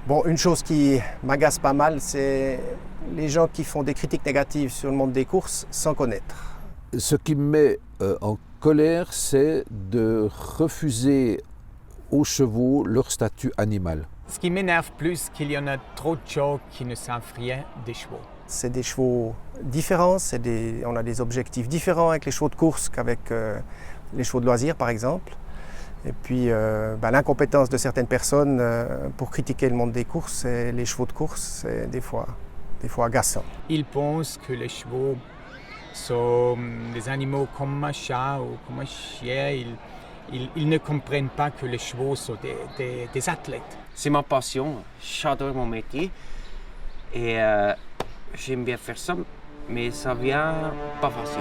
Bon, une chose qui m'agace pas mal, c'est les gens qui font des critiques négatives sur le monde des courses sans connaître. Ce qui me met en colère, c'est de refuser aux chevaux leur statut animal. Ce qui m'énerve plus, qu'il y en a trop de gens qui ne savent rien des chevaux. C'est des chevaux différents, on a des objectifs différents avec les chevaux de course qu'avec les chevaux de loisirs par exemple. Et puis l'incompétence de certaines personnes pour critiquer le monde des courses et les chevaux de course, c'est des fois agaçant. Ils pensent que les chevaux sont des animaux comme un chat ou comme un chien. Ils ne comprennent pas que les chevaux sont des athlètes. C'est ma passion, j'adore mon métier et j'aime bien faire ça, mais ça vient pas facile.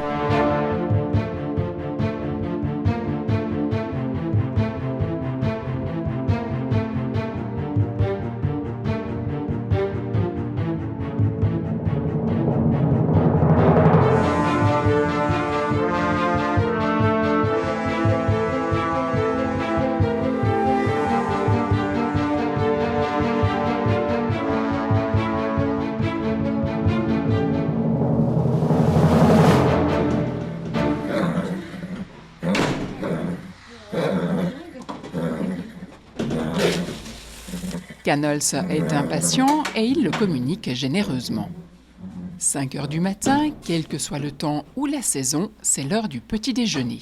Canols est impatient et il le communique généreusement. 5 heures du matin, quel que soit le temps ou la saison, c'est l'heure du petit déjeuner.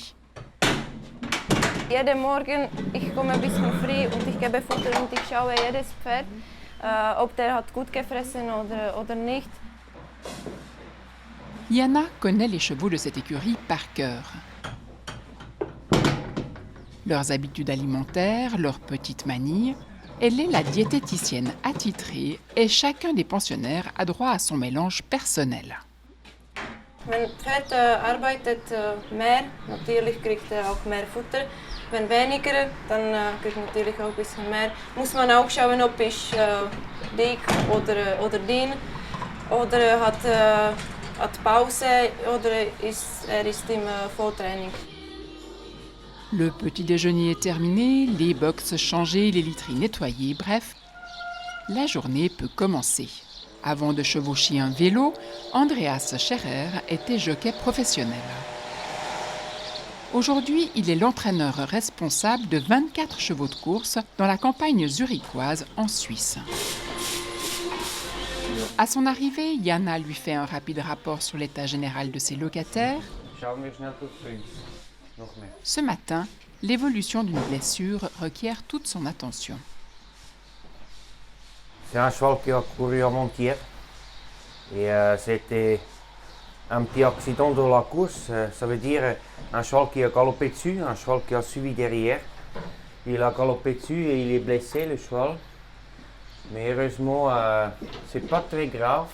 Jeden Morgen, ich komme ein bisschen früh und ich gebe Futter und ich schaue jedes Pferd, ob der hat gut gefressen oder nicht. Yana connaît les chevaux de cette écurie par cœur. Leurs habitudes alimentaires, leurs petites manies. Elle est la diététicienne attitrée et chacun des pensionnaires a droit à son mélange personnel. Wenn Pferd arbeitet mehr, natürlich kriegt er auch mehr Futter. Wenn weniger, dann kriegt er natürlich auch ein bisschen mehr. Muss man auch schauen, ob ich dick oder dünn oder hat Pause oder er ist im Volltraining. Le petit déjeuner est terminé, les box changées, les literies nettoyées, bref, la journée peut commencer. Avant de chevaucher un vélo, Andreas Scherer était jockey professionnel. Aujourd'hui, il est l'entraîneur responsable de 24 chevaux de course dans la campagne zurichoise en Suisse. À son arrivée, Yana lui fait un rapide rapport sur l'état général de ses locataires. Ce matin, l'évolution d'une blessure requiert toute son attention. C'est un cheval qui a couru avant-hier et c'était un petit accident dans la course. Ça veut dire un cheval qui a galopé dessus, un cheval qui a suivi derrière. Il a galopé dessus et il est blessé, le cheval. Mais heureusement, c'est pas très grave.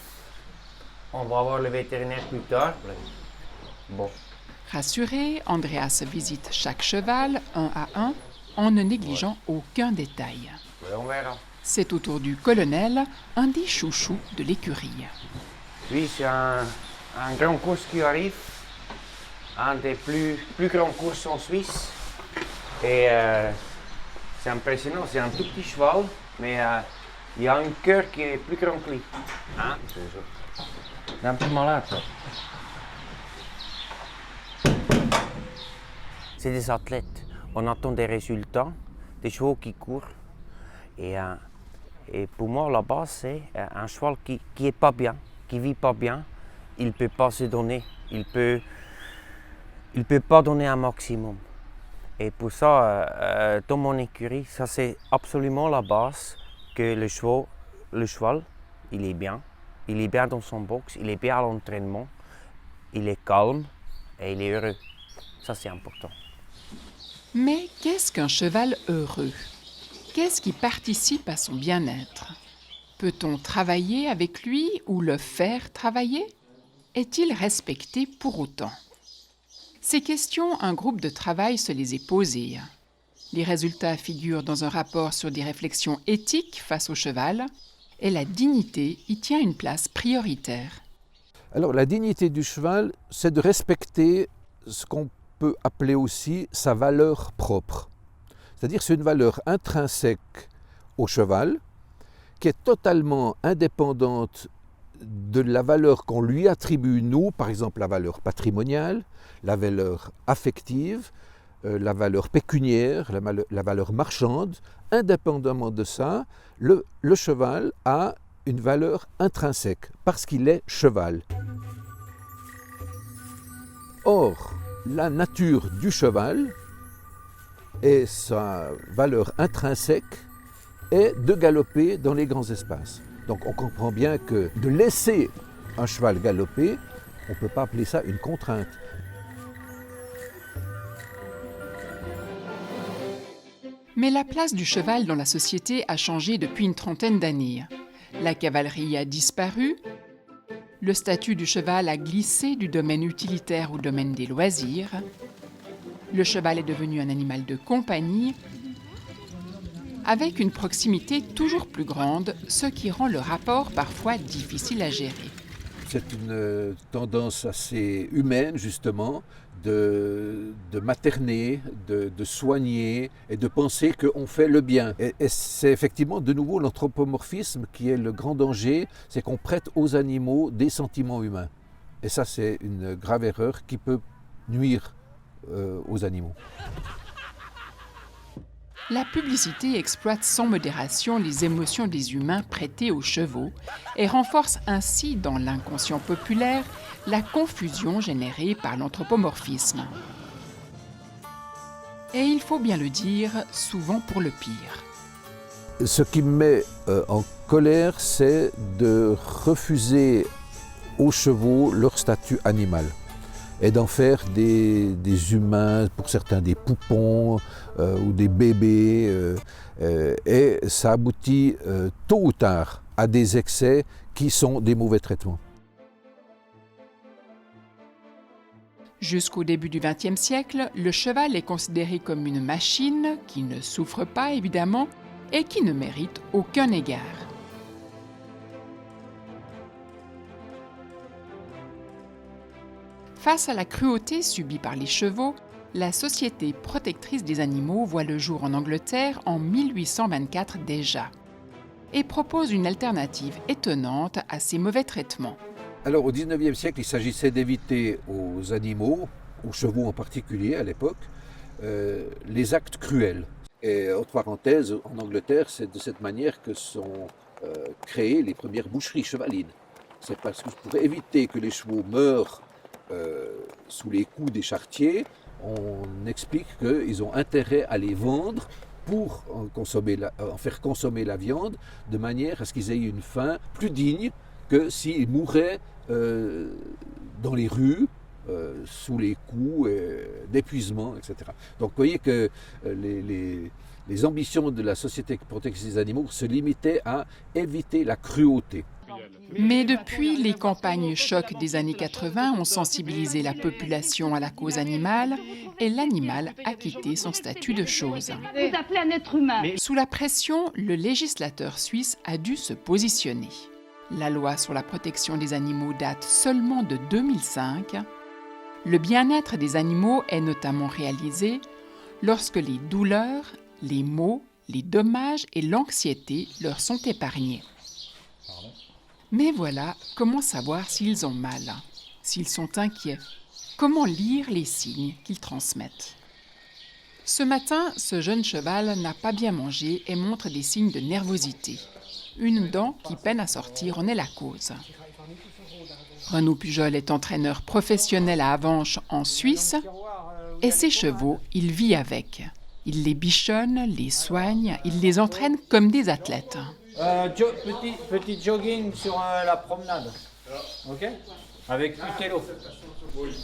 On va voir le vétérinaire plus tard. Bon. Rassuré, Andreas visite chaque cheval, un à un, en ne négligeant aucun détail. On verra. C'est au tour du colonel, un des chouchous de l'écurie. Oui, c'est un grand course qui arrive, un des plus grands courses en Suisse. Et c'est impressionnant, c'est un tout petit cheval, mais il y a un cœur qui est plus grand que lui. Hein? C'est un peu malade. C'est des athlètes. On attend des résultats, des chevaux qui courent. Et pour moi, la base, c'est un cheval qui n'est pas bien, qui ne vit pas bien. Il ne peut pas se donner. Il peut pas donner un maximum. Et pour ça, dans mon écurie, ça c'est absolument la base que le cheval, il est bien. Il est bien dans son box, il est bien à l'entraînement, il est calme et il est heureux. Ça c'est important. Mais qu'est-ce qu'un cheval heureux? Qu'est-ce qui participe à son bien-être? Peut-on travailler avec lui ou le faire travailler? Est-il respecté pour autant? Ces questions, un groupe de travail se les est posées. Les résultats figurent dans un rapport sur des réflexions éthiques face au cheval et la dignité y tient une place prioritaire. Alors la dignité du cheval, c'est de respecter ce qu'on peut appeler aussi sa valeur propre. C'est-à-dire c'est une valeur intrinsèque au cheval qui est totalement indépendante de la valeur qu'on lui attribue, nous, par exemple la valeur patrimoniale, la valeur affective, la valeur pécuniaire, la valeur marchande. Indépendamment de ça, le cheval a une valeur intrinsèque, parce qu'il est cheval. Or, la nature du cheval et sa valeur intrinsèque est de galoper dans les grands espaces. Donc on comprend bien que de laisser un cheval galoper, on ne peut pas appeler ça une contrainte. Mais la place du cheval dans la société a changé depuis une trentaine d'années. La cavalerie a disparu, le statut du cheval a glissé du domaine utilitaire au domaine des loisirs, le cheval est devenu un animal de compagnie, avec une proximité toujours plus grande, ce qui rend le rapport parfois difficile à gérer. C'est une tendance assez humaine, justement, de materner, de soigner et de penser qu'on fait le bien. Et c'est effectivement de nouveau l'anthropomorphisme qui est le grand danger, c'est qu'on prête aux animaux des sentiments humains. Et ça, c'est une grave erreur qui peut nuire aux animaux. La publicité exploite sans modération les émotions des humains prêtées aux chevaux et renforce ainsi dans l'inconscient populaire la confusion générée par l'anthropomorphisme. Et il faut bien le dire, souvent pour le pire. Ce qui me met en colère, c'est de refuser aux chevaux leur statut animal et d'en faire des humains, pour certains des poupons ou des bébés. Et ça aboutit tôt ou tard à des excès qui sont des mauvais traitements. Jusqu'au début du XXe siècle, le cheval est considéré comme une machine qui ne souffre pas évidemment et qui ne mérite aucun égard. Face à la cruauté subie par les chevaux, la Société protectrice des animaux voit le jour en Angleterre en 1824 déjà et propose une alternative étonnante à ces mauvais traitements. Alors au XIXe siècle, il s'agissait d'éviter aux animaux, aux chevaux en particulier à l'époque, les actes cruels. Et entre parenthèses, en Angleterre, c'est de cette manière que sont créées les premières boucheries chevalines. C'est parce que pour éviter que les chevaux meurent sous les coups des charretiers, on explique qu'ils ont intérêt à les vendre pour en faire consommer la viande, de manière à ce qu'ils aient une fin plus digne que s'ils mouraient dans les rues, sous les coups d'épuisement, etc. Donc vous voyez que les ambitions de la Société protectrice des animaux se limitaient à éviter la cruauté. Mais depuis, les campagnes choc des années 80 ont sensibilisé la population à la cause animale et l'animal a quitté son statut de chose. Vous appelez un être humain. Sous la pression, le législateur suisse a dû se positionner. La loi sur la protection des animaux date seulement de 2005. Le bien-être des animaux est notamment réalisé lorsque les douleurs, les maux, les dommages et l'anxiété leur sont épargnés. Mais voilà, comment savoir s'ils ont mal, s'ils sont inquiets? Comment lire les signes qu'ils transmettent? Ce matin, ce jeune cheval n'a pas bien mangé et montre des signes de nervosité. Une dent qui peine à sortir en est la cause. Renaud Pujol est entraîneur professionnel à Avenches en Suisse et ses chevaux, il vit avec. Il les bichonne, les soigne, il les entraîne comme des athlètes. Petit jogging sur la promenade, ok? Avec Utello.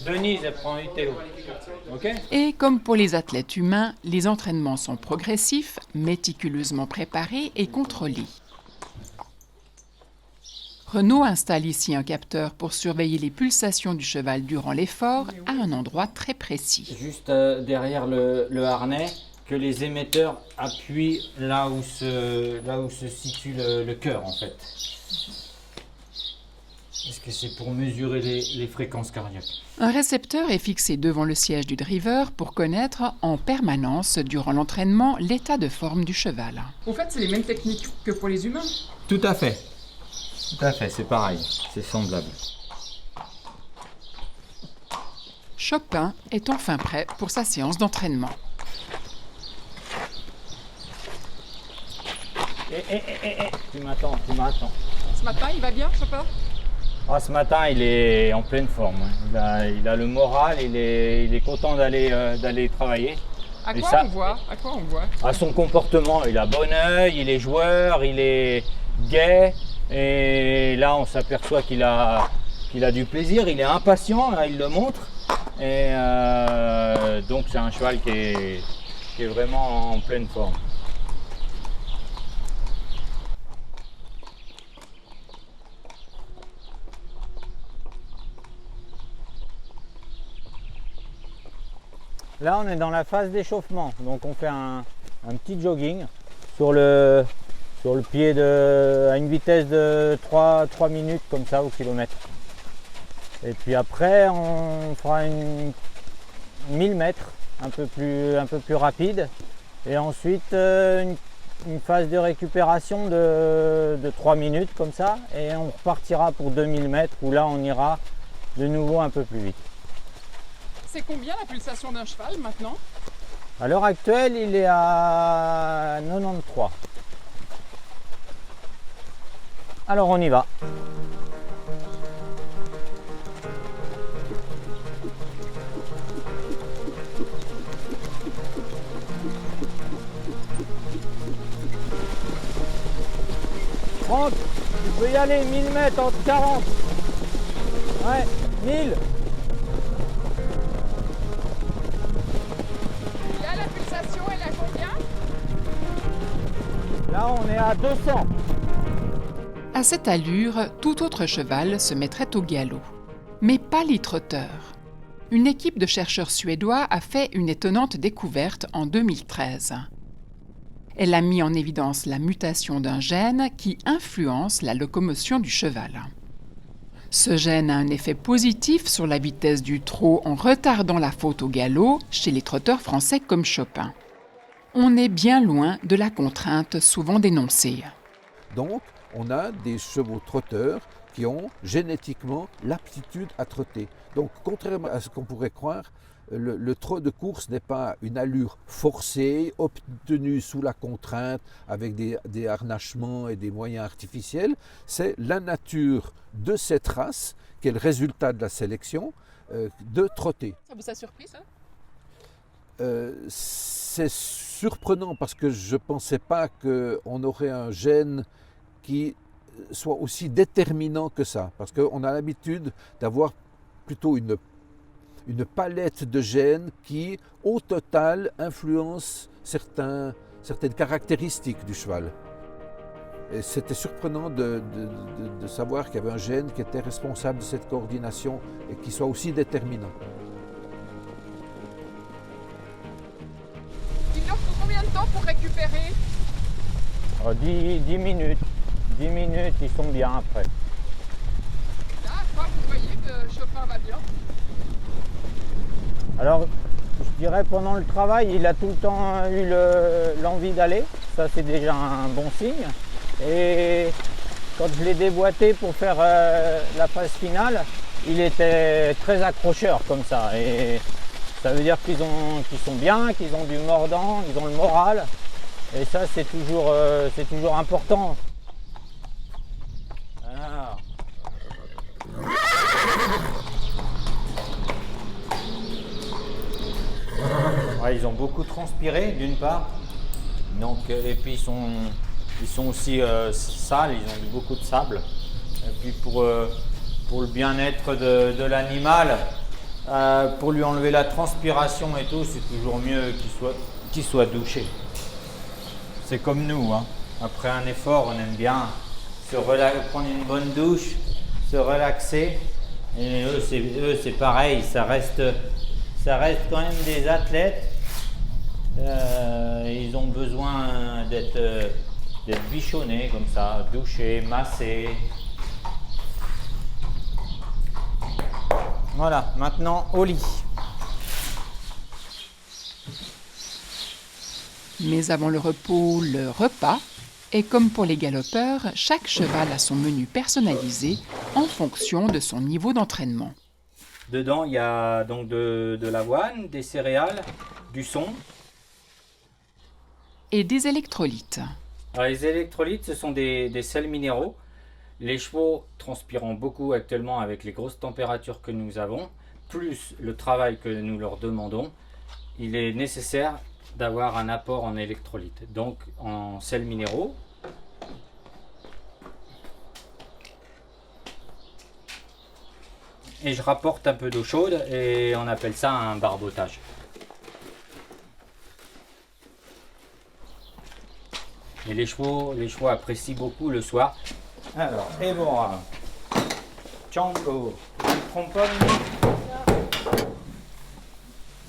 Denise, elle prend Utello, ok? Et comme pour les athlètes humains, les entraînements sont progressifs, méticuleusement préparés et contrôlés. Renaud installe ici un capteur pour surveiller les pulsations du cheval durant l'effort à un endroit très précis. Juste derrière le harnais, que les émetteurs appuient là où se situe le cœur en fait. Est-ce que c'est pour mesurer les fréquences cardiaques? Un récepteur est fixé devant le siège du driver pour connaître en permanence, durant l'entraînement, l'état de forme du cheval. Au fait, c'est les mêmes techniques que pour les humains. Tout à fait. Tout à fait, c'est pareil. C'est semblable. Chopin est enfin prêt pour sa séance d'entraînement. Tu m'attends. Ce matin, il va bien, Chopin? Ah, ce matin, il est en pleine forme. Il a le moral, il est content d'aller travailler. À Et quoi ça- on voit? À quoi on voit? À son comportement, il a bon œil, il est joueur, il est gai. Et là, on s'aperçoit qu'il a du plaisir, il est impatient, là, il le montre. Et donc, c'est un cheval qui est vraiment en pleine forme. Là, on est dans la phase d'échauffement, donc on fait un petit jogging sur le pied à une vitesse de 3 minutes comme ça au kilomètre. Et puis après, on fera 1000 mètres, un peu plus rapide. Et ensuite, une phase de récupération de 3 minutes comme ça. Et on repartira pour 2000 mètres où là, on ira de nouveau un peu plus vite. C'est combien la pulsation d'un cheval maintenant? À l'heure actuelle, il est à 93. Alors on y va. Franck, tu peux y aller 1000 mètres entre 40. Ouais, 1000. Là, la pulsation, elle a combien? Là, on est à 200. À cette allure, tout autre cheval se mettrait au galop. Mais pas l'e-trotteur. Une équipe de chercheurs suédois a fait une étonnante découverte en 2013. Elle a mis en évidence la mutation d'un gène qui influence la locomotion du cheval. Ce gène a un effet positif sur la vitesse du trot en retardant la faute au galop chez les trotteurs français comme Chopin. On est bien loin de la contrainte souvent dénoncée. Donc, on a des chevaux trotteurs qui ont génétiquement l'aptitude à trotter. Donc, contrairement à ce qu'on pourrait croire, le trot de course n'est pas une allure forcée, obtenue sous la contrainte, avec des harnachements et des moyens artificiels. C'est la nature de cette race, qui est le résultat de la sélection, de trotter. Ça vous a surpris, ça? C'est surprenant parce que je ne pensais pas qu'on aurait un gène qui soit aussi déterminant que ça. Parce qu'on a l'habitude d'avoir plutôt une palette de gènes qui, au total, influencent certaines caractéristiques du cheval. Et c'était surprenant de savoir qu'il y avait un gène qui était responsable de cette coordination et qui soit aussi déterminant. Il leur faut combien de temps pour récupérer? 10 minutes. 10 minutes, ils sont bien après. Là, à quoi vous voyez que Chopin va bien? Alors, je dirais pendant le travail, il a tout le temps eu l'envie d'aller. Ça, c'est déjà un bon signe. Et quand je l'ai déboîté pour faire la phase finale, il était très accrocheur comme ça. Et ça veut dire qu'ils sont bien, qu'ils ont du mordant, ils ont le moral. Et ça, c'est toujours important. Alors. Ouais, ils ont beaucoup transpiré d'une part, donc, et puis ils sont aussi sales, ils ont beaucoup de sable. Et puis pour le bien-être de l'animal, pour lui enlever la transpiration et tout, c'est toujours mieux qu'il soit douché. C'est comme nous, hein. Après un effort, on aime bien prendre une bonne douche, se relaxer. Et eux, c'est pareil, ça reste quand même des athlètes. Ils ont besoin d'être bichonnés comme ça, douchés, massés. Voilà, maintenant au lit. Mais avant le repos, le repas. Et comme pour les galopeurs, chaque cheval a son menu personnalisé en fonction de son niveau d'entraînement. Dedans, il y a donc de l'avoine, des céréales, du son. Et des électrolytes. Alors, les électrolytes, ce sont des sels minéraux. Les chevaux transpirant beaucoup actuellement avec les grosses températures que nous avons, plus le travail que nous leur demandons, il est nécessaire d'avoir un apport en électrolytes, donc en sels minéraux. Et je rapporte un peu d'eau chaude et on appelle ça un barbotage. Et les chevaux apprécient beaucoup le soir. Alors, Evora, Django, trompone.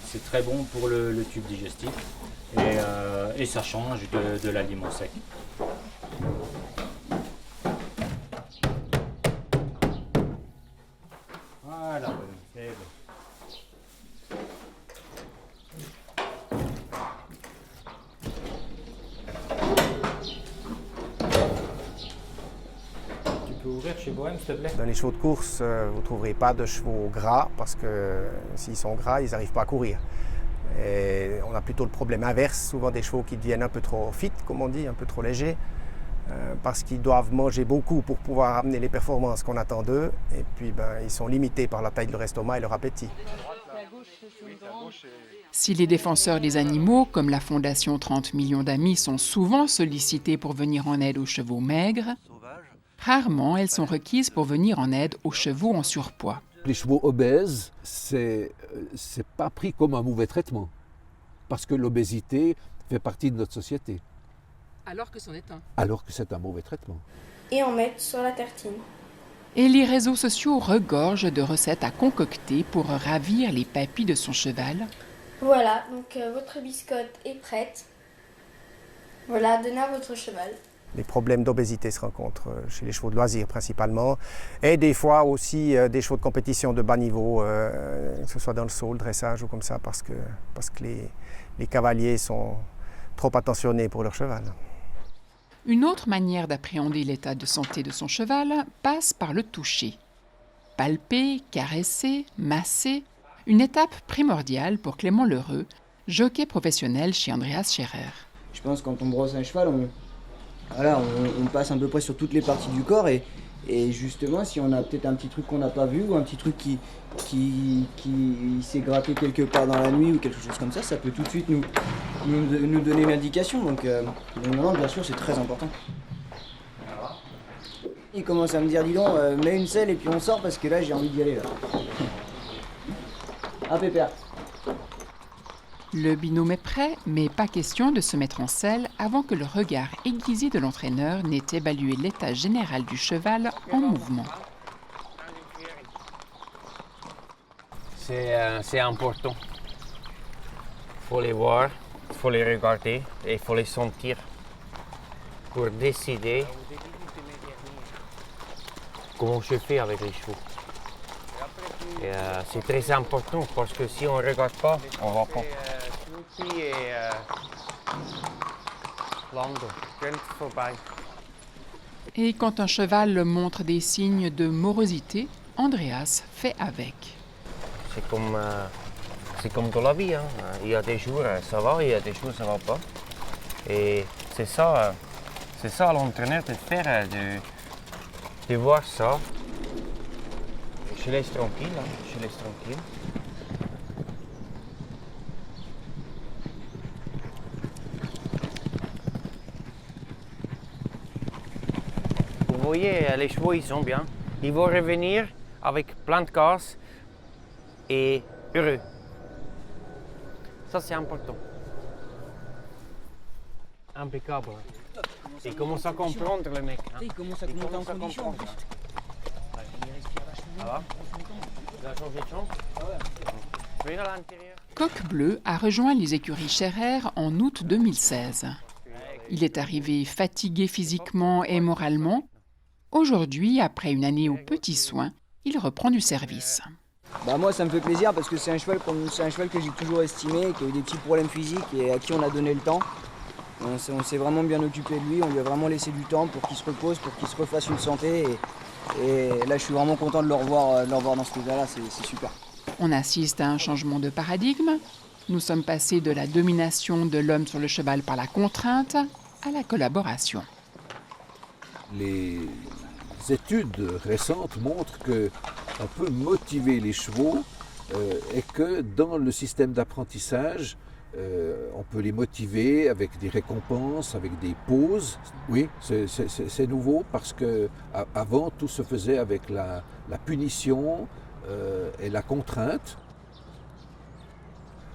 C'est très bon pour le tube digestif et ça change de l'aliment sec. Voilà, c'est bon. Tu peux ouvrir chez Bohème, s'il te plaît? Dans les chevaux de course, vous ne trouverez pas de chevaux gras parce que s'ils sont gras, ils n'arrivent pas à courir. Et on a plutôt le problème inverse, souvent des chevaux qui deviennent un peu trop fit, comme on dit, un peu trop légers, parce qu'ils doivent manger beaucoup pour pouvoir amener les performances qu'on attend d'eux. Et puis ils sont limités par la taille de leur estomac et leur appétit. Si les défenseurs des animaux, comme la Fondation 30 millions d'amis, sont souvent sollicités pour venir en aide aux chevaux maigres, rarement elles sont requises pour venir en aide aux chevaux en surpoids. Les chevaux obèses, c'est pas pris comme un mauvais traitement, parce que l'obésité fait partie de notre société. Alors que c'en est un. Alors que c'est un mauvais traitement. Et en mettre sur la tartine. Et les réseaux sociaux regorgent de recettes à concocter pour ravir les papilles de son cheval. Voilà, donc votre biscotte est prête. Voilà, donnez à votre cheval. Les problèmes d'obésité se rencontrent chez les chevaux de loisirs principalement, et des fois aussi des chevaux de compétition de bas niveau, que ce soit dans le saut, le dressage ou comme ça, parce que les cavaliers sont trop attentionnés pour leur cheval. Une autre manière d'appréhender l'état de santé de son cheval passe par le toucher. Palper, caresser, masser, une étape primordiale pour Clément Lheureux, jockey professionnel chez Andreas Scherrer. Je pense que quand on brosse un cheval, on passe à peu près sur toutes les parties du corps et justement si on a peut-être un petit truc qu'on n'a pas vu ou un petit truc qui s'est gratté quelque part dans la nuit ou quelque chose comme ça peut tout de suite nous donner une indication. Donc non, bien sûr, c'est très important. Il commence à me dire, dis donc, mets une selle et puis on sort parce que là j'ai envie d'y aller là. Ah pépère. Le binôme est prêt, mais pas question de se mettre en selle avant que le regard aiguisé de l'entraîneur n'ait évalué l'état général du cheval en mouvement. C'est important. Il faut les voir, il faut les regarder et il faut les sentir pour décider comment je fais avec les chevaux. C'est très important parce que si on ne regarde pas, on ne va pas. Et quand un cheval montre des signes de morosité, Andreas fait avec. C'est comme dans la vie, hein. Il y a des jours ça va, il y a des jours ça va pas. Et c'est ça l'entraîneur de faire, de voir ça. Je laisse tranquille, hein. Je laisse tranquille. Vous voyez, les chevaux, ils sont bien. Ils vont revenir avec plein de casse et heureux. Ça, c'est important. Impeccable. Il commence à comprendre, le mec. Hein. Il commence à monter en condition. comprendre. Ça va? Tu as changé de chambre? Oui, à l'intérieur. Coq Bleu a rejoint les écuries Scherrer en août 2016. Il est arrivé fatigué physiquement et moralement. Aujourd'hui, après une année aux petits soins, il reprend du service. Bah moi ça me fait plaisir parce que c'est un cheval que j'ai toujours estimé, qui a eu des petits problèmes physiques et à qui on a donné le temps. On s'est vraiment bien occupé de lui, on lui a vraiment laissé du temps pour qu'il se repose, pour qu'il se refasse une santé. Et là je suis vraiment content de le revoir dans ce état-là, c'est super. On assiste à un changement de paradigme. Nous sommes passés de la domination de l'homme sur le cheval par la contrainte à la collaboration. Les études récentes montrent qu'on peut motiver les chevaux et que dans le système d'apprentissage, on peut les motiver avec des récompenses, avec des pauses. Oui, c'est nouveau parce qu'avant tout se faisait avec la punition et la contrainte.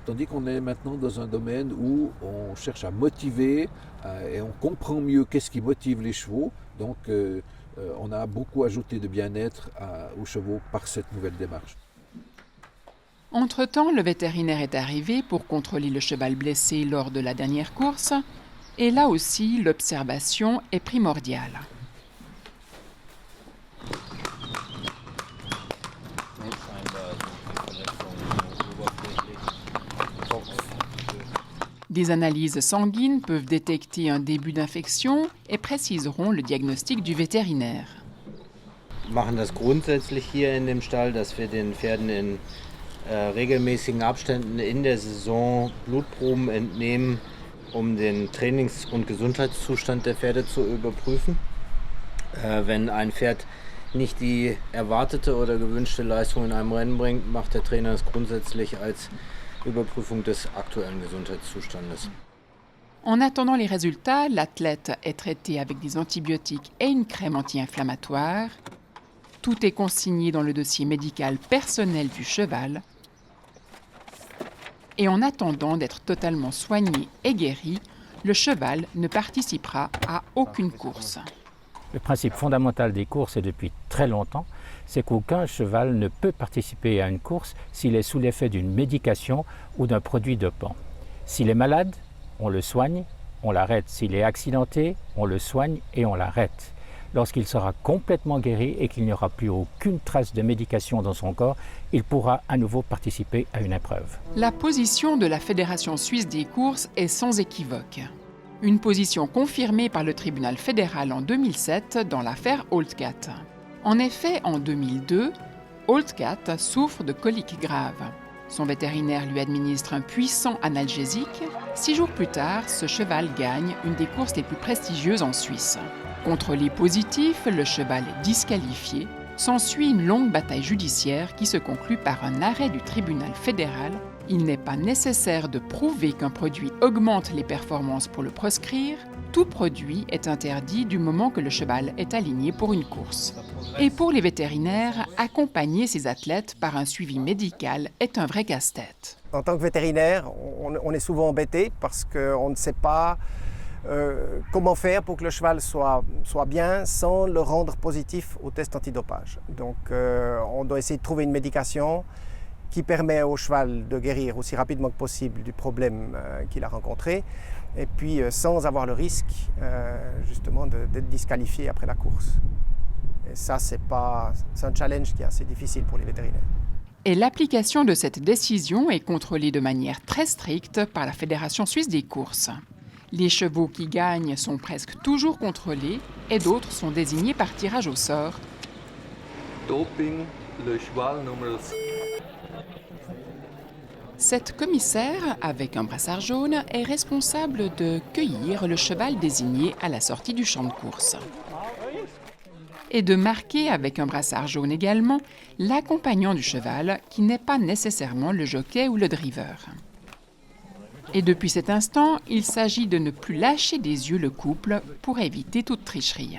Tandis qu'on est maintenant dans un domaine où on cherche à motiver et on comprend mieux qu'est-ce qui motive les chevaux. Donc on a beaucoup ajouté de bien-être aux chevaux par cette nouvelle démarche. Entre-temps, le vétérinaire est arrivé pour contrôler le cheval blessé lors de la dernière course. Et là aussi, l'observation est primordiale. Des analyses sanguines peuvent détecter un début d'infection et préciseront le diagnostic du vétérinaire. Wir machen das grundsätzlich hier in dem Stall, dass wir den Pferden in regelmäßigen Abständen in der Saison Blutproben entnehmen, um den Trainings- und Gesundheitszustand der Pferde zu überprüfen. Wenn ein Pferd nicht die erwartete oder gewünschte Leistung in einem Rennen bringt, macht der Trainer es grundsätzlich als Überprüfung des aktuellen Gesundheitszustandes. En attendant les résultats, l'athlète est traité avec des antibiotiques et une crème anti-inflammatoire. Tout est consigné dans le dossier médical personnel du cheval. Et en attendant d'être totalement soigné et guéri, le cheval ne participera à aucune course. Le principe fondamental des courses, et depuis très longtemps, c'est qu'aucun cheval ne peut participer à une course s'il est sous l'effet d'une médication ou d'un produit dopant. S'il est malade, on le soigne, on l'arrête. S'il est accidenté, on le soigne et on l'arrête. Lorsqu'il sera complètement guéri et qu'il n'y aura plus aucune trace de médication dans son corps, il pourra à nouveau participer à une épreuve. La position de la Fédération suisse des courses est sans équivoque. Une position confirmée par le tribunal fédéral en 2007 dans l'affaire Oldcat. En effet, en 2002, Oldcat souffre de coliques graves. Son vétérinaire lui administre un puissant analgésique. 6 jours plus tard, ce cheval gagne une des courses les plus prestigieuses en Suisse. Contrôlé positif, le cheval est disqualifié. S'ensuit une longue bataille judiciaire qui se conclut par un arrêt du tribunal fédéral. Il n'est pas nécessaire de prouver qu'un produit augmente les performances pour le proscrire. Tout produit est interdit du moment que le cheval est aligné pour une course. Et pour les vétérinaires, accompagner ces athlètes par un suivi médical est un vrai casse-tête. En tant que vétérinaire, on est souvent embêté parce qu'on ne sait pas comment faire pour que le cheval soit bien sans le rendre positif au test antidopage. Donc on doit essayer de trouver une médication qui permet au cheval de guérir aussi rapidement que possible du problème qu'il a rencontré et puis sans avoir le risque justement d'être disqualifié après la course. Et ça, c'est un challenge qui est assez difficile pour les vétérinaires. Et l'application de cette décision est contrôlée de manière très stricte par la Fédération suisse des courses. Les chevaux qui gagnent sont presque toujours contrôlés et d'autres sont désignés par tirage au sort. Doping, le cheval numéro 6. Cette commissaire, avec un brassard jaune, est responsable de cueillir le cheval désigné à la sortie du champ de course. Et de marquer avec un brassard jaune également l'accompagnant du cheval qui n'est pas nécessairement le jockey ou le driver. Et depuis cet instant, il s'agit de ne plus lâcher des yeux le couple pour éviter toute tricherie.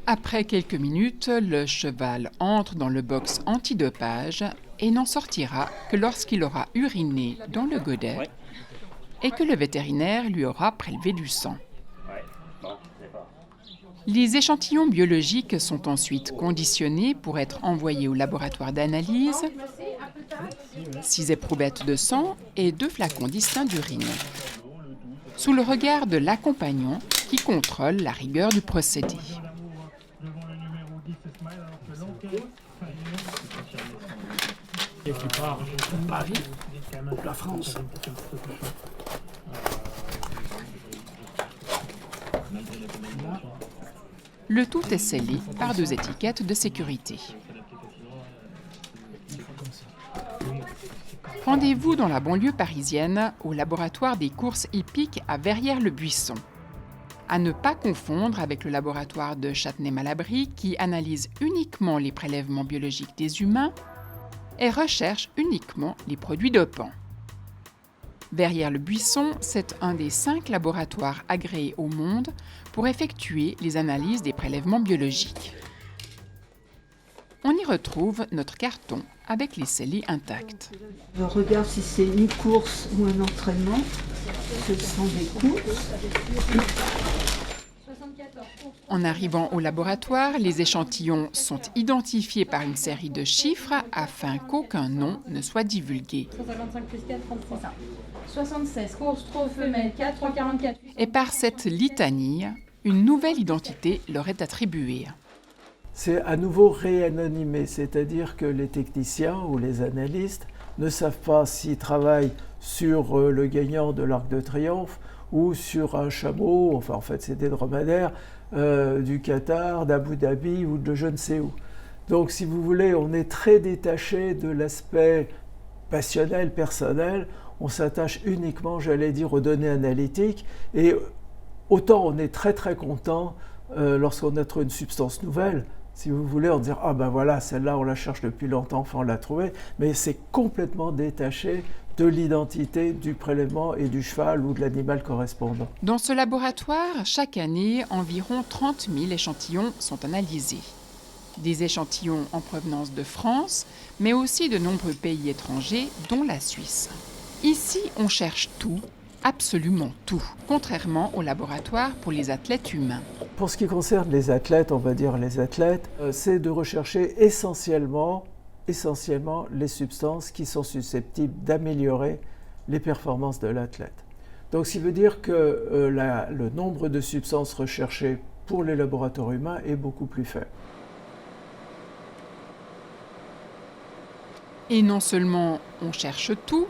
Après quelques minutes, le cheval entre dans le box antidopage et n'en sortira que lorsqu'il aura uriné dans le godet et que le vétérinaire lui aura prélevé du sang. Les échantillons biologiques sont ensuite conditionnés pour être envoyés au laboratoire d'analyse, 6 éprouvettes de sang et 2 flacons distincts d'urine, sous le regard de l'accompagnant qui contrôle la rigueur du procédé. Et qui part de Paris pour la France. Le tout est scellé par 2 étiquettes de sécurité. Rendez-vous dans la banlieue parisienne, au laboratoire des courses hippiques à Verrières-le-Buisson. À ne pas confondre avec le laboratoire de Châtenay-Malabry qui analyse uniquement les prélèvements biologiques des humains et recherche uniquement les produits dopants. Verrières-le-Buisson, c'est un des 5 laboratoires agréés au monde pour effectuer les analyses des prélèvements biologiques. On y retrouve notre carton avec les scellés intacts. Je regarde si c'est une course ou un entraînement. Ce sont des courses. En arrivant au laboratoire, les échantillons sont identifiés par une série de chiffres afin qu'aucun nom ne soit divulgué. 155 plus 4, 33. 76, course, trop, femelle, 4, 3, 44. Et par cette litanie, une nouvelle identité leur est attribuée. C'est à nouveau réanonymé, c'est-à-dire que les techniciens ou les analystes ne savent pas s'ils travaillent sur le gagnant de l'Arc de Triomphe ou sur un chameau, enfin en fait c'est des dromadaires, du Qatar, d'Abu Dhabi ou de je ne sais où. Donc si vous voulez, on est très détaché de l'aspect passionnel, personnel, on s'attache uniquement, j'allais dire, aux données analytiques, et autant on est très très content lorsqu'on a trouvé une substance nouvelle, si vous voulez, on dit « Ah ben voilà, celle-là on la cherche depuis longtemps, enfin on l'a trouvée », mais c'est complètement détaché de l'identité du prélèvement et du cheval ou de l'animal correspondant. Dans ce laboratoire, chaque année, environ 30 000 échantillons sont analysés. Des échantillons en provenance de France, mais aussi de nombreux pays étrangers, dont la Suisse. Ici, on cherche tout, absolument tout, contrairement au laboratoire pour les athlètes humains. Pour ce qui concerne les athlètes, on va dire les athlètes, c'est de rechercher essentiellement les substances qui sont susceptibles d'améliorer les performances de l'athlète. Donc, ce qui veut dire que le nombre de substances recherchées pour les laboratoires humains est beaucoup plus faible. Et non seulement on cherche tout,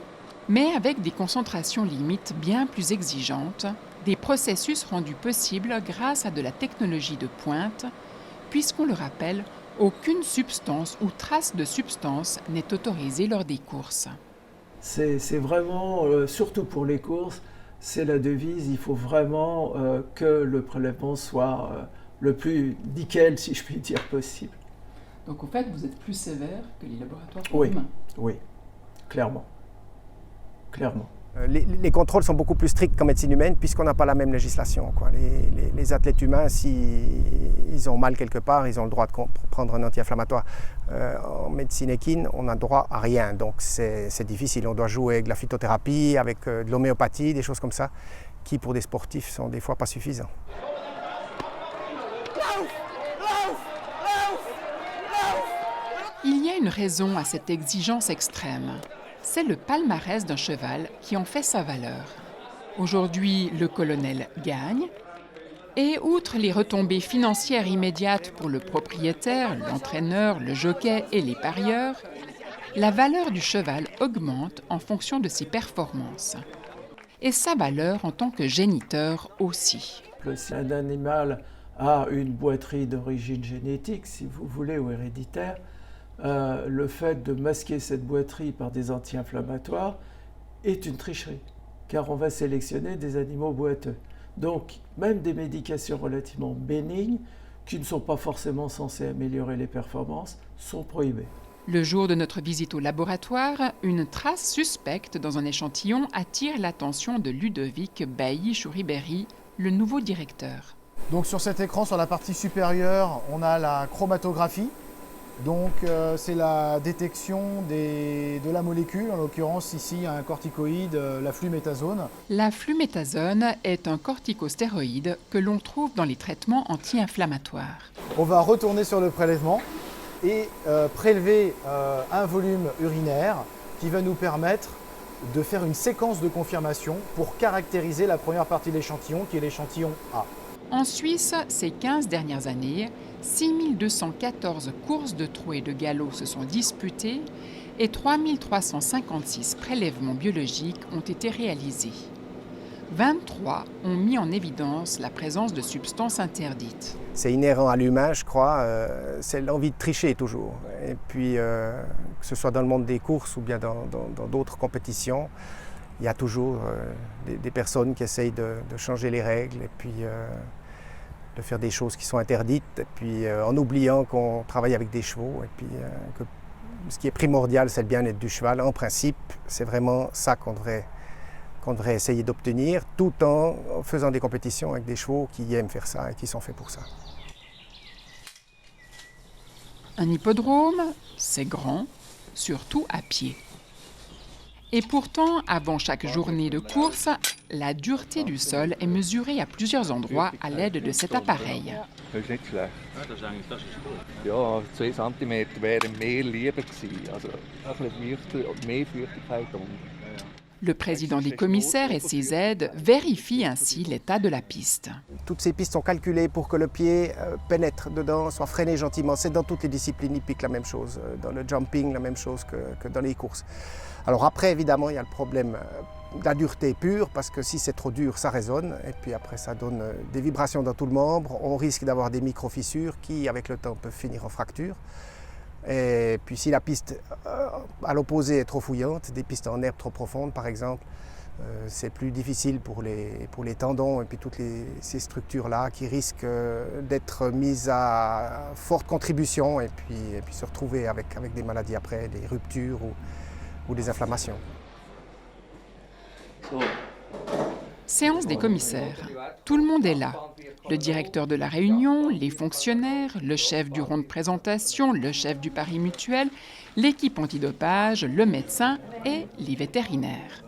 mais avec des concentrations limites bien plus exigeantes, des processus rendus possibles grâce à de la technologie de pointe, puisqu'on le rappelle, aucune substance ou trace de substance n'est autorisée lors des courses. C'est vraiment, surtout pour les courses, c'est la devise, il faut vraiment que le prélèvement soit le plus nickel, si je puis dire, possible. Donc en fait, vous êtes plus sévère que les laboratoires humains. Oui, clairement. Clairement. Les contrôles sont beaucoup plus stricts qu'en médecine humaine puisqu'on n'a pas la même législation, quoi. Les athlètes humains, s'ils ont mal quelque part, ils ont le droit de prendre un anti-inflammatoire. En médecine équine, on n'a droit à rien, donc c'est difficile. On doit jouer avec la phytothérapie, avec de l'homéopathie, des choses comme ça, qui pour des sportifs sont des fois pas suffisants. Il y a une raison à cette exigence extrême. C'est le palmarès d'un cheval qui en fait sa valeur. Aujourd'hui, le colonel gagne. Et outre les retombées financières immédiates pour le propriétaire, l'entraîneur, le jockey et les parieurs, la valeur du cheval augmente en fonction de ses performances. Et sa valeur en tant que géniteur aussi. Si un animal a une boiterie d'origine génétique, si vous voulez, ou héréditaire, le fait de masquer cette boiterie par des anti-inflammatoires est une tricherie, car on va sélectionner des animaux boiteux. Donc, même des médications relativement bénignes, qui ne sont pas forcément censées améliorer les performances, sont prohibées. Le jour de notre visite au laboratoire, une trace suspecte dans un échantillon attire l'attention de Ludovic Bailly-Chouribéry, le nouveau directeur. Donc sur cet écran, sur la partie supérieure, on a la chromatographie. Donc c'est la détection de la molécule, en l'occurrence ici un corticoïde, la fluméthazone. La fluméthazone est un corticostéroïde que l'on trouve dans les traitements anti-inflammatoires. On va retourner sur le prélèvement et prélever un volume urinaire qui va nous permettre de faire une séquence de confirmation pour caractériser la première partie de l'échantillon qui est l'échantillon A. En Suisse, ces 15 dernières années, 6214 courses de trot et de galop se sont disputées et 3356 prélèvements biologiques ont été réalisés. 23 ont mis en évidence la présence de substances interdites. C'est inhérent à l'humain, je crois, c'est l'envie de tricher toujours. Et puis, que ce soit dans le monde des courses ou bien dans d'autres compétitions, il y a toujours des personnes qui essayent de changer les règles et puis de faire des choses qui sont interdites, et puis en oubliant qu'on travaille avec des chevaux. Et puis, que ce qui est primordial, c'est le bien-être du cheval. En principe, c'est vraiment ça qu'on devrait essayer d'obtenir, tout en faisant des compétitions avec des chevaux qui aiment faire ça et qui sont faits pour ça. Un hippodrome, c'est grand, surtout à pied. Et pourtant, avant chaque journée de course, la dureté du sol est mesurée à plusieurs endroits à l'aide de cet appareil. Das ist nicht schlecht. Ja, 2 cm wären mir lieber gewesen. Also ein bisschen mehr Feuchtigkeit unten. Le président des commissaires et ses aides vérifient ainsi l'état de la piste. Toutes ces pistes sont calculées pour que le pied pénètre dedans, soit freiné gentiment. C'est dans toutes les disciplines hippiques la même chose, dans le jumping la même chose que dans les courses. Alors après, évidemment, il y a le problème de la dureté pure, parce que si c'est trop dur, ça résonne, et puis après ça donne des vibrations dans tout le membre. On risque d'avoir des micro-fissures qui, avec le temps, peuvent finir en fracture. Et puis si la piste à l'opposé est trop fouillante, des pistes en herbe trop profondes par exemple, c'est plus difficile pour les tendons et puis toutes ces structures-là qui risquent d'être mises à forte contribution et puis se retrouver avec des maladies après, des ruptures ou des inflammations. Séance des commissaires. Tout le monde est là. Le directeur de la réunion, les fonctionnaires, le chef du rond de présentation, le chef du pari mutuel, l'équipe antidopage, le médecin et les vétérinaires.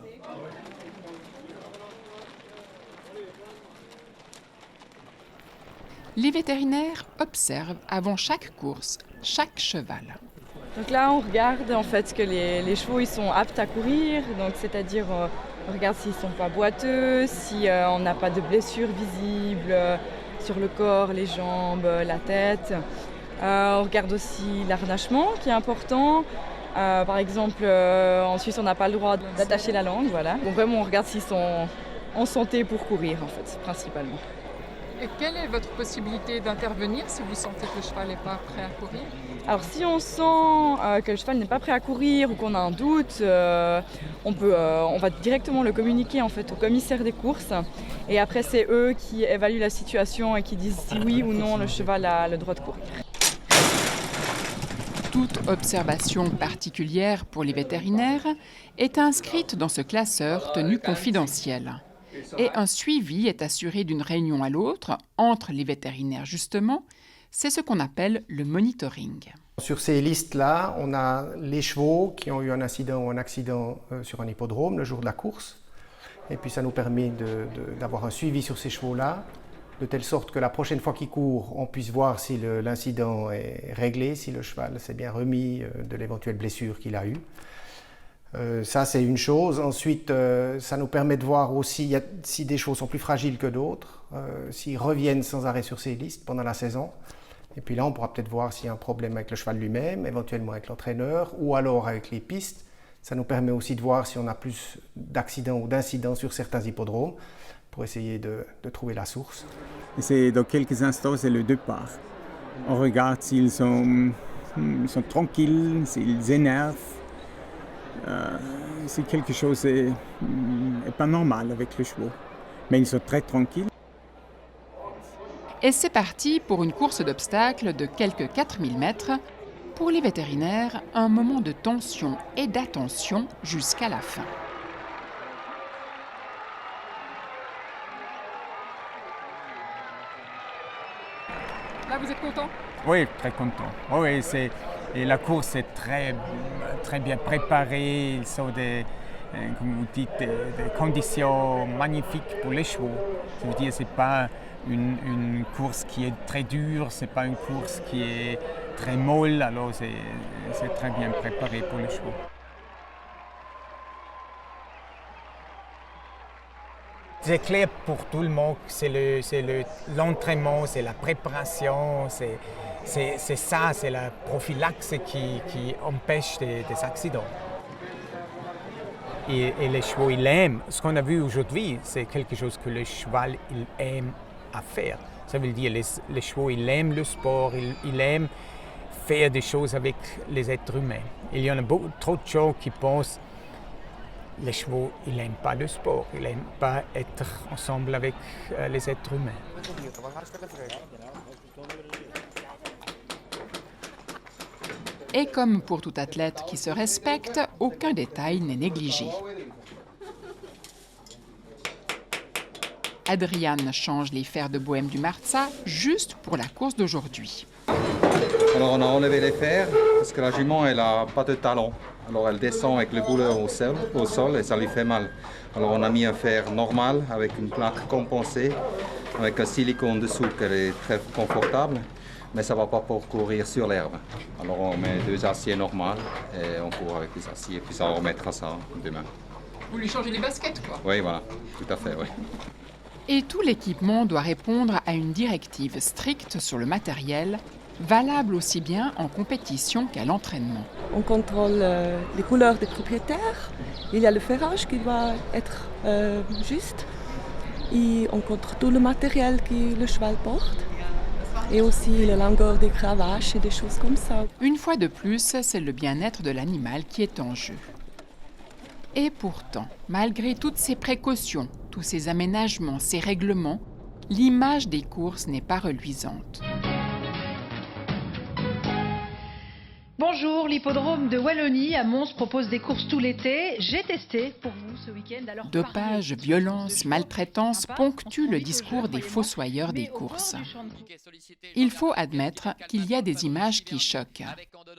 Les vétérinaires observent avant chaque course, chaque cheval. Donc là, on regarde en fait que les chevaux ils sont aptes à courir, donc c'est-à-dire on regarde s'ils ne sont pas boiteux, si on n'a pas de blessures visibles sur le corps, les jambes, la tête. On regarde aussi l'harnachement qui est important. Par exemple, en Suisse, on n'a pas le droit d'attacher la langue. Voilà. Donc vraiment, on regarde s'ils sont en santé pour courir, en fait, principalement. Et quelle est votre possibilité d'intervenir si vous sentez que le cheval n'est pas prêt à courir? Alors si on sent que le cheval n'est pas prêt à courir ou qu'on a un doute, on va directement le communiquer en fait au commissaire des courses. Et après c'est eux qui évaluent la situation et qui disent si oui ou non le cheval a le droit de courir. Toute observation particulière pour les vétérinaires est inscrite dans ce classeur tenu confidentiel. Et un suivi est assuré d'une réunion à l'autre, entre les vétérinaires justement. C'est ce qu'on appelle le monitoring. Sur ces listes-là, on a les chevaux qui ont eu un incident ou un accident sur un hippodrome le jour de la course. Et puis ça nous permet d'avoir un suivi sur ces chevaux-là, de telle sorte que la prochaine fois qu'ils courent, on puisse voir si l'incident est réglé, si le cheval s'est bien remis de l'éventuelle blessure qu'il a eue. Ça, c'est une chose. Ensuite, ça nous permet de voir aussi si des chevaux sont plus fragiles que d'autres, s'ils reviennent sans arrêt sur ces listes pendant la saison. Et puis là, on pourra peut-être voir s'il y a un problème avec le cheval lui-même, éventuellement avec l'entraîneur, ou alors avec les pistes. Ça nous permet aussi de voir si on a plus d'accidents ou d'incidents sur certains hippodromes, pour essayer de trouver la source. C'est dans quelques instants, c'est le départ. On regarde s'ils sont tranquilles, s'ils énervent. Si quelque chose n'est pas normal avec les chevaux. Mais ils sont très tranquilles. Et c'est parti pour une course d'obstacles de quelques 4000 mètres. Pour les vétérinaires, un moment de tension et d'attention jusqu'à la fin. Là, vous êtes content? Oui, très content. Oui, et la course est très bien préparée. Ils sont comme vous dites, des conditions magnifiques pour les chevaux. Je veux dire, ce n'est pas une course qui est très dure, ce n'est pas une course qui est très molle, alors c'est très bien préparé pour les chevaux. C'est clair pour tout le monde, c'est l'entraînement, c'est la préparation, c'est ça, c'est la prophylaxe qui empêche des accidents. Et les chevaux, ils aiment. Ce qu'on a vu aujourd'hui, c'est quelque chose que le cheval il aime à faire. Ça veut dire les chevaux, ils aiment le sport, ils aiment faire des choses avec les êtres humains. Il y en a trop de gens qui pensent les chevaux, ils n'aiment pas le sport, ils n'aiment pas être ensemble avec les êtres humains. Et comme pour tout athlète qui se respecte, aucun détail n'est négligé. Adriane change les fers de Bohème du Marza juste pour la course d'aujourd'hui. Alors on a enlevé les fers parce que la jument elle n'a pas de talon. Alors elle descend avec le bouleur au sol et ça lui fait mal. Alors on a mis un fer normal avec une plaque compensée, avec un silicone dessous qu'elle est très confortable. Mais ça ne va pas pour courir sur l'herbe. Alors on met 2 aciers normaux et on court avec les aciers. Puis ça on remettra ça demain. Vous lui changez les baskets, quoi? Oui, voilà, tout à fait, oui. Et tout l'équipement doit répondre à une directive stricte sur le matériel, valable aussi bien en compétition qu'à l'entraînement. On contrôle les couleurs des propriétaires. Il y a le ferrage qui doit être juste. Et on contrôle tout le matériel que le cheval porte. Et aussi la longueur des cravaches et des choses comme ça. Une fois de plus, c'est le bien-être de l'animal qui est en jeu. Et pourtant, malgré toutes ces précautions, tous ces aménagements, ces règlements, l'image des courses n'est pas reluisante. Bonjour, l'hippodrome de Wallonie à Mons propose des courses tout l'été. J'ai testé pour vous ce week-end. Alors dopage, violence, maltraitance ponctuent le discours des fossoyeurs des courses. Il faut admettre qu'il y a des images qui choquent.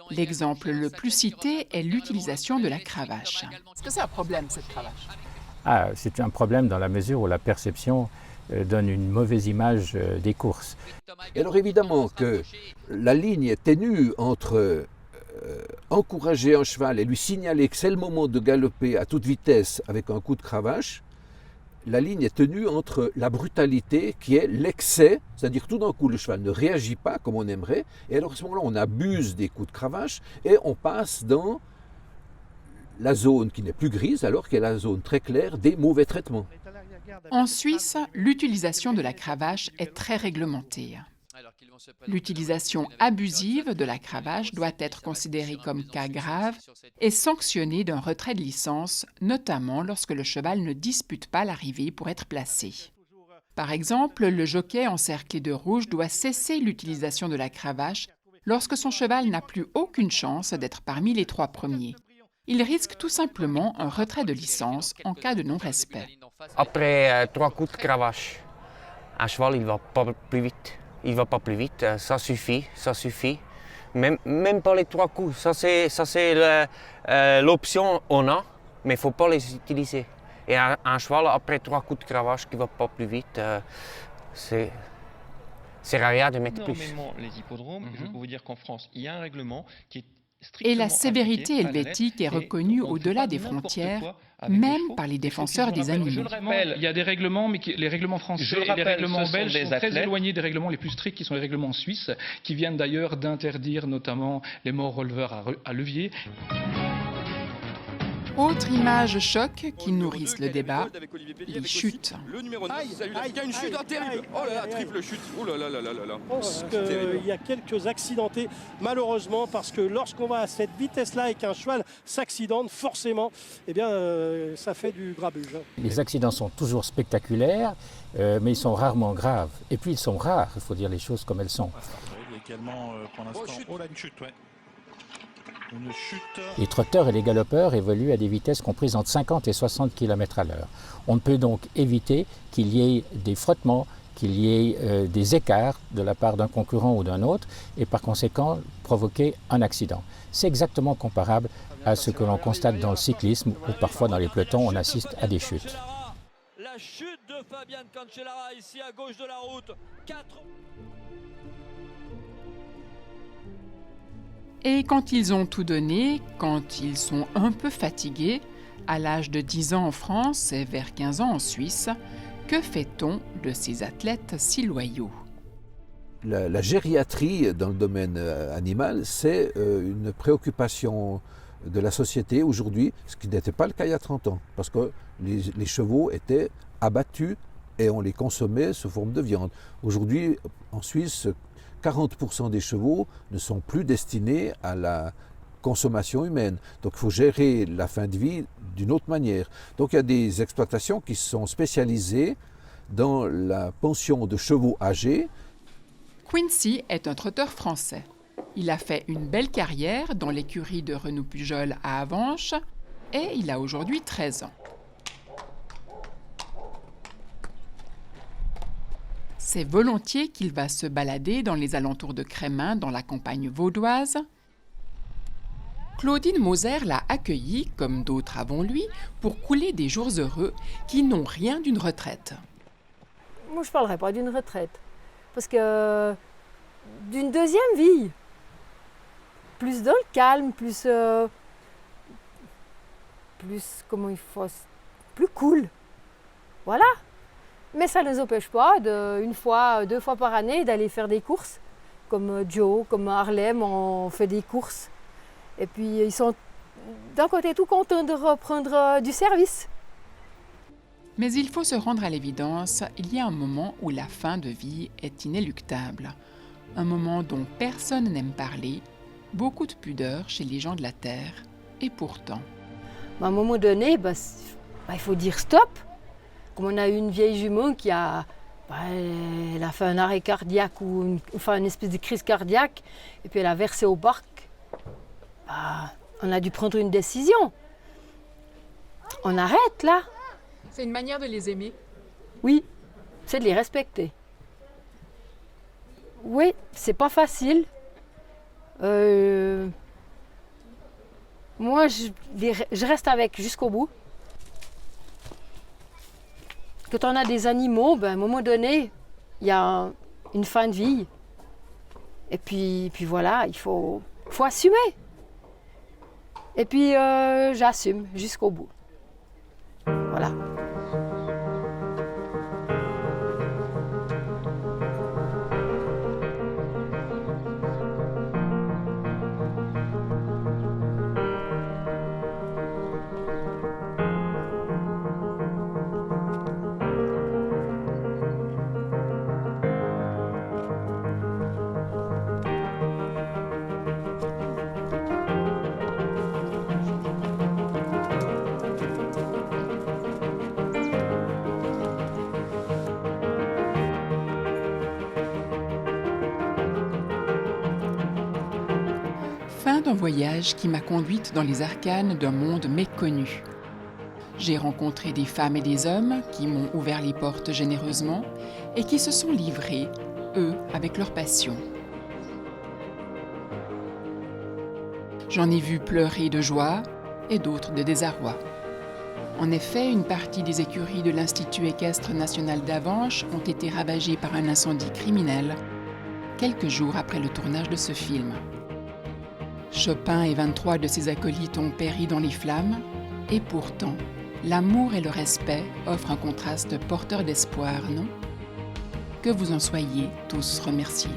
L'exemple le plus cité est l'utilisation de la cravache. Est-ce que c'est un problème, cette cravache? C'est un problème dans la mesure où la perception donne une mauvaise image des courses. Et alors évidemment que la ligne est ténue entre encourager un cheval et lui signaler que c'est le moment de galoper à toute vitesse avec un coup de cravache, la ligne est tenue entre la brutalité qui est l'excès, c'est-à-dire tout d'un coup le cheval ne réagit pas comme on aimerait, et alors à ce moment-là on abuse des coups de cravache et on passe dans la zone qui n'est plus grise alors qu'elle est la zone très claire des mauvais traitements. En Suisse, l'utilisation de la cravache est très réglementée. L'utilisation abusive de la cravache doit être considérée comme cas grave et sanctionnée d'un retrait de licence, notamment lorsque le cheval ne dispute pas l'arrivée pour être placé. Par exemple, le jockey encerclé de rouge doit cesser l'utilisation de la cravache lorsque son cheval n'a plus aucune chance d'être parmi les 3 premiers. Il risque tout simplement un retrait de licence en cas de non-respect. Après 3 coups de cravache, un cheval il va pas plus vite. Il va pas plus vite, ça suffit, ça suffit. Même pas les 3 coups, ça c'est l'option on a, mais il faut pas les utiliser. Et un cheval après 3 coups de cravache qui va pas plus vite, c'est rien de mettre plus. Les hippodromes, je peux vous dire qu'en France, il y a un règlement qui est et la sévérité helvétique est reconnue au-delà des frontières, même par les défenseurs des animaux. Je le rappelle, il y a des règlements, mais les règlements français et les règlements belges sont très éloignés des règlements les plus stricts, qui sont les règlements suisses, qui viennent d'ailleurs d'interdire notamment les morts releveurs à levier. Autre image choc qui nourrissent le débat, les chutes. Le numéro 9, il y a une chute terrible. Oh là là, triple chute. Oh là là là là là. Je pense qu'il y a quelques accidentés, malheureusement, parce que lorsqu'on va à cette vitesse-là et qu'un cheval s'accidente, forcément, eh bien, ça fait du grabuge. Les accidents sont toujours spectaculaires, mais ils sont rarement graves. Et puis ils sont rares, il faut dire les choses comme elles sont. Il y a également, pour l'instant, là, une chute, ouais. Les trotteurs et les galopeurs évoluent à des vitesses comprises entre 50 et 60 km/h. On ne peut donc éviter qu'il y ait des frottements, qu'il y ait des écarts de la part d'un concurrent ou d'un autre, et par conséquent provoquer un accident. C'est exactement comparable à ce que l'on constate dans le cyclisme, où parfois dans les pelotons on assiste à des chutes. La chute de Fabian Cancellara ici à gauche de la route. 4... Et quand ils ont tout donné, quand ils sont un peu fatigués, à l'âge de 10 ans en France et vers 15 ans en Suisse, Que fait-on de ces athlètes si loyaux? La gériatrie dans le domaine animal, c'est une préoccupation de la société aujourd'hui, ce qui n'était pas le cas il y a 30 ans, parce que les chevaux étaient abattus et on les consommait sous forme de viande. Aujourd'hui, en Suisse, 40% des chevaux ne sont plus destinés à la consommation humaine. Donc il faut gérer la fin de vie d'une autre manière. Donc il y a des exploitations qui sont spécialisées dans la pension de chevaux âgés. Quincy est un trotteur français. Il a fait une belle carrière dans l'écurie de Renaud Pujol à Avenches et il a aujourd'hui 13 ans. C'est volontiers qu'il va se balader dans les alentours de Crémin, dans la campagne vaudoise. Claudine Moser l'a accueilli, comme d'autres avant lui, pour couler des jours heureux qui n'ont rien d'une retraite. Moi, je ne parlerai pas d'une retraite, parce que d'une deuxième vie, plus dans le calme, plus comment il faut, plus cool, voilà. Mais ça ne nous empêche pas, une fois, 2 fois par année, d'aller faire des courses, comme Joe, comme Harlem, on fait des courses. Et puis ils sont d'un côté tout contents de reprendre du service. Mais il faut se rendre à l'évidence, il y a un moment où la fin de vie est inéluctable. Un moment dont personne n'aime parler, beaucoup de pudeur chez les gens de la Terre. Et pourtant... À un moment donné, il faut dire stop. Comme on a eu une vieille jument qui a... elle a fait un arrêt cardiaque ou une espèce de crise cardiaque, et puis elle a versé au parc. On a dû prendre une décision. On arrête là. C'est une manière de les aimer. Oui, c'est de les respecter. Oui, c'est pas facile. Moi, je reste avec jusqu'au bout. Quand on a des animaux, à un moment donné, il y a une fin de vie. Et puis voilà, il faut assumer. Et puis j'assume jusqu'au bout. Voilà. Fin d'un voyage qui m'a conduite dans les arcanes d'un monde méconnu. J'ai rencontré des femmes et des hommes qui m'ont ouvert les portes généreusement et qui se sont livrés, eux, avec leur passion. J'en ai vu pleurer de joie et d'autres de désarroi. En effet, une partie des écuries de l'Institut équestre national d'Avenches ont été ravagées par un incendie criminel quelques jours après le tournage de ce film. Chopin et 23 de ses acolytes ont péri dans les flammes, et pourtant, l'amour et le respect offrent un contraste porteur d'espoir, non? Que vous en soyez tous remerciés.